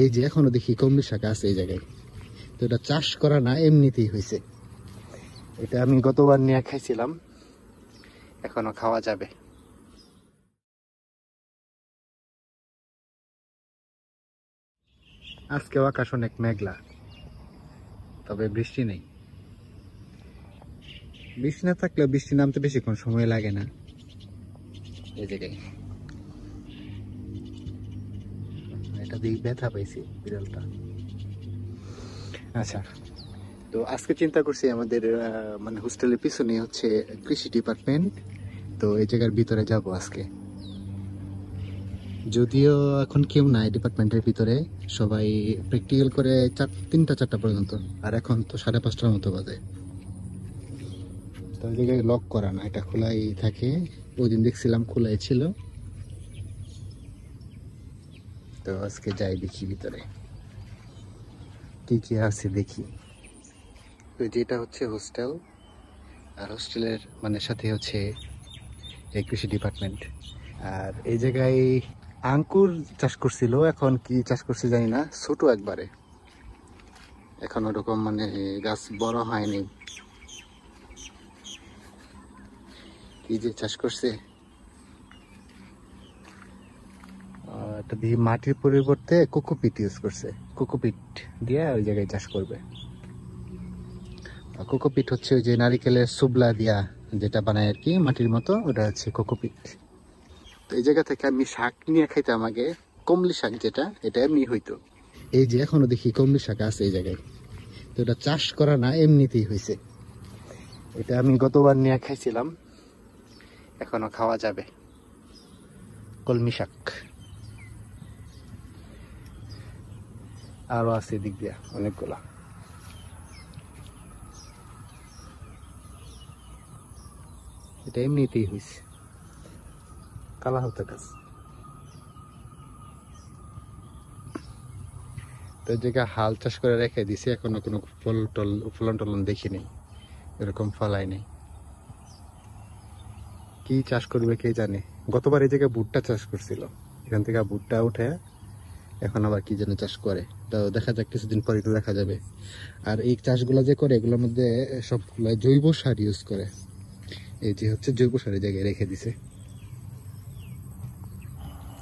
এই যে এখনো দেখি কলমি শাক আছে এই জায়গায়। তো এটা চাষ করা না, এমনিতেই হয়েছে। এটা আমি গতবার নিয়ে খাইছিলাম, এখনো খাওয়া যাবে। আজকেও আকাশ অনেক মেঘলা, তবে বৃষ্টি নেই। বৃষ্টি না থাকলে বৃষ্টি নামতে বেশিক্ষণ সময় লাগে না। এই জায়গায় এটা দিয়ে ব্যথা পাইছি বিড়ালটা। আচ্ছা, তো আজকে চিন্তা করছি আমাদের মানে হোস্টেলের পিছনে হচ্ছে কৃষি ডিপার্টমেন্ট। তো এই জায়গার ভিতরে যাব আজকে। যদিও এখন কেউ নাই ডিপার্টমেন্টের ভিতরে, সবাই প্র্যাকটিক্যাল করে 3টা-4টা পর্যন্ত। আর এখন তো 5:30টার মতো বাজে। তো ওই জায়গায় লক করা না, এটা খোলাই থাকে। ওই দিন দেখছিলাম খোলাই ছিল। তো আজকে যাই দেখি ভিতরে কি কি আছে দেখি। তো যেটা হচ্ছে হোস্টেল, আর হোস্টেলের মানে সাথে হচ্ছে এই কৃষি ডিপার্টমেন্ট। আর এই জায়গায় আঙ্কুর চাষ করছিল, এখন কি চাষ করছে জানি না, ছোট একবারে, এখন ওরকম মানে গাছ বড় হয়নি। কি যে চাষ করছে, এটা দিয়ে মাটির পরিবর্তে কোকোপিট ইউজ করছে। কোকোপিট দিয়ে ওই জায়গায় চাষ করবে। কোকোপিট হচ্ছে ওই যে নারিকেলের সুবলা দিয়া যেটা বানায় আর কি, মাটির মতো, ওটা হচ্ছে কোকোপিট। তো এই জায়গা থেকে আমি শাক নিয়ে খাইতাম আগে, কমলি শাক যেটা, এটা এমনি হইতো। এই যে এখনো দেখি কমলি শাক আছে এই জায়গায়। তো এটা চাষ করা না, এমনিতেই হয়েছে। এটা আমি গতবার নিয়ে খাইছিলাম, এখনো খাওয়া যাবে। কলমি শাক আরো আছে দিক দিয়া অনেকগুলা। এটা এমনিতেই হয়েছে, কালা হতে গাছ। তো জায়গা হাল চাষ করে রেখে দিছি, এখনো কোনো ফলন টলন দেখিনি, এরকম ফলাই নেই। কি চাষ করবে কে জানে। গতবার এই জায়গায় ভুট্টা চাষ করছিল, এখান থেকে ভুট্টা উঠে এখন আবার কি যেন চাষ করে। তো দেখা যাক, কিছুদিন পরে তো দেখা যাবে। আর এই চাষগুলো যে করে, এগুলোর মধ্যে সবগুলো জৈব সার ইউজ করে। এই যে হচ্ছে জৈব সার এই জায়গায় রেখে দিছে।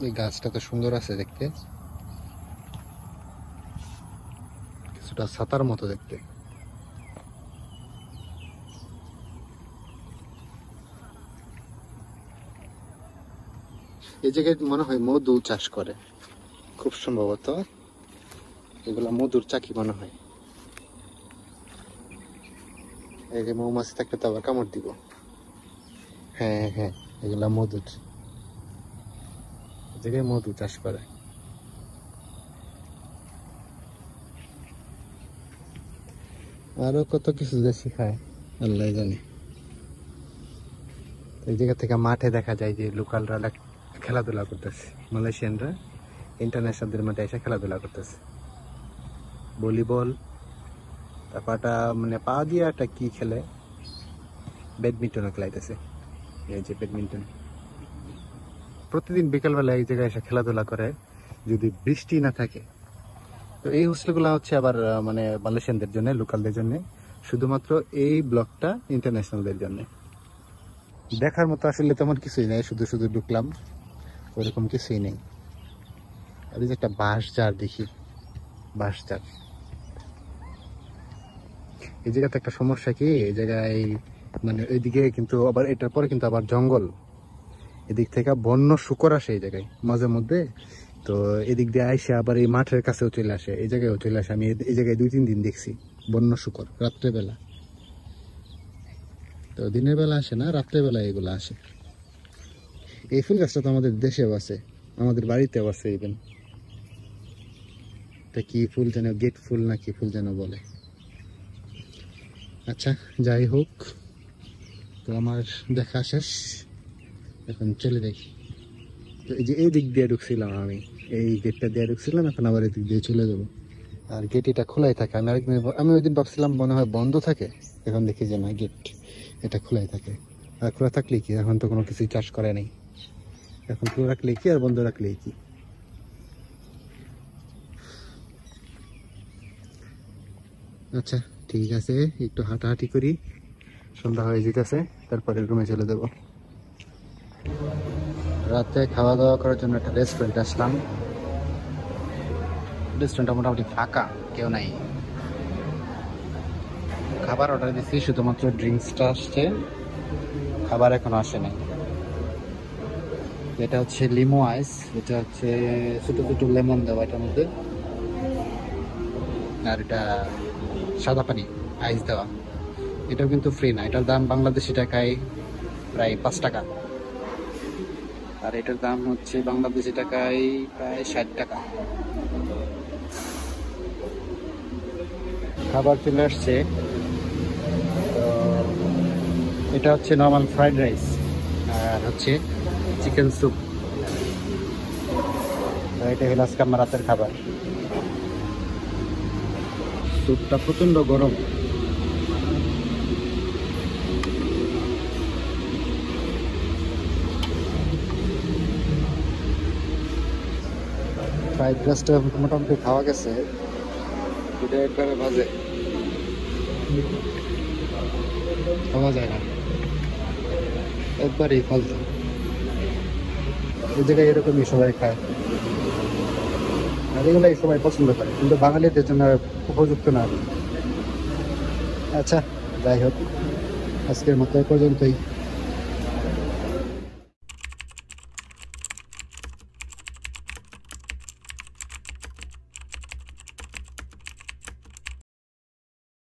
এই গাছটা তো সুন্দর আছে দেখতে, কিছুটা ছাতার মতো দেখতে। এই জায়গায় মনে হয় মধু চাষ করে, খুব সম্ভবত এগুলা মধুর চাকি মনে হয়। এই যে মৌমাছি থাকলে তো আবার কামড় দিব। হ্যাঁ হ্যাঁ, এগুলা মধুর, এই জায়গায় মধু চাষ করে। আরো কত কিছু যে শিখায় আল্লাহ জানে। এই জায়গা থেকে মাঠে দেখা যায় যে লোকালরা খেলাধুলা করতেছে, মালয়েশিয়ানরা ইন্টারন্যাশনালদের মাঠে এসে খেলাধুলা করতেছে। ভলিবল, তারপরটা মানে পা দিয়ে একটা কি খেলে, ব্যাডমিন্টনও খেলাইতেছে। এই যে ব্যাডমিন্টন প্রতিদিন বিকালবেলা এই জায়গায় এসে খেলাধুলা করে, যদি বৃষ্টি না থাকে। তো এই হোস্টেলগুলো হচ্ছে আবার মানে মালয়েশিয়ানদের জন্য, লোকালদের জন্য। শুধুমাত্র এই ব্লকটা ইন্টারন্যাশনালদের জন্য। দেখার মতো আসলে তেমন কিছুই নেই, শুধু শুধু ঢুকলাম, ওরকম কিছুই নেই। আর এই যে একটা বাঁশ ঝাড় দেখি, বাঁশ ঝাড়। এই জায়গাতে একটা সমস্যা কি, এই জায়গায় মানে ওইদিকে কিন্তু আবার এটার পরে কিন্তু আবার জঙ্গল, এদিক থেকে বন্য শুকর আসে এই জায়গায় মাঝে মধ্যে। তো এদিক দিয়ে আইসে আবার এই মাঠের কাছেও চলে আসে, এই জায়গায়ও চলে আসে। আমি এই জায়গায় 2-3 দিন দেখছি বন্য শুকর রাত্রেবেলা। তো দিনের বেলা আসে না, রাত্রেবেলা এগুলো আসে। এই ফুল গাছটা তো আমাদের দেশেও আছে, আমাদের বাড়িতেও আছে ইভেন। এটা কি ফুল যেন, গেট ফুল না কি ফুল যেন বলে। আচ্ছা যাই হোক, তো আমার দেখা শেষ, এখন চলে যাই। তো এই যে এই দিক দিয়ে ঢুকছিলাম আমি, এই গেটটা দিয়ে ঢুকছিলাম, এখন আবার এই দিক দিয়ে চলে যাবো। আর গেট এটা খোলাই থাকে। আমি ওই দিন ভাবছিলাম মনে হয় বন্ধ থাকে, এখন দেখি যে না, গেট এটা খোলাই থাকে। আর খোলা থাকলে কি, এখন তো কোনো কিছুই চাষ করে নেই, এখন খোলা রাখলে কি আর বন্ধ রাখলে কি। আচ্ছা ঠিক আছে, একটু হাঁটাহাঁটি করি, সন্ধ্যা হয়ে যেতেছে, তারপরে রুমে চলে যাব। রাতে খাওয়া দাওয়া করার জন্য একটা রেস্টুরেন্টে আসলাম। রেস্টুরেন্টটা মোটামুটি ফাঁকা, কেউ নাই। খাবার অর্ডার দিচ্ছি, শুধুমাত্র ড্রিঙ্কসটা আসছে, খাবার এখনো আসে নাই। এটা হচ্ছে লিমো আইস, এটা হচ্ছে ছোটো ছোটো লেমন দেওয়া এটার মধ্যে, আর এটা সাদা পানি আইস দেওয়া। এটাও কিন্তু ফ্রি না, এটার দাম বাংলাদেশি টাকায় প্রায় 5 টাকা, আর এটার দাম হচ্ছে বাংলাদেশি টাকায় প্রায় 60 টাকা। খাবার চলে আসছে। তো এটা হচ্ছে নর্মাল ফ্রাইড রাইস, আর হচ্ছে চিকেন স্যুপ। এটা হলো আজকে আমার রাতের খাবার। স্যুপটা প্রচণ্ড গরম। ফ্রাইড রাইসটা মোটামুটি খাওয়া গেছে, এটা একবারে ভাজে, খাওয়া যায় না, একবারেই ফালতু। এই জায়গায় এরকমই সবাই খায়, আর এগুলাই সবাই পছন্দ করে, কিন্তু বাঙালিদের জন্য উপযুক্ত না। আচ্ছা যাই হোক, আজকের মতো এ পর্যন্তই।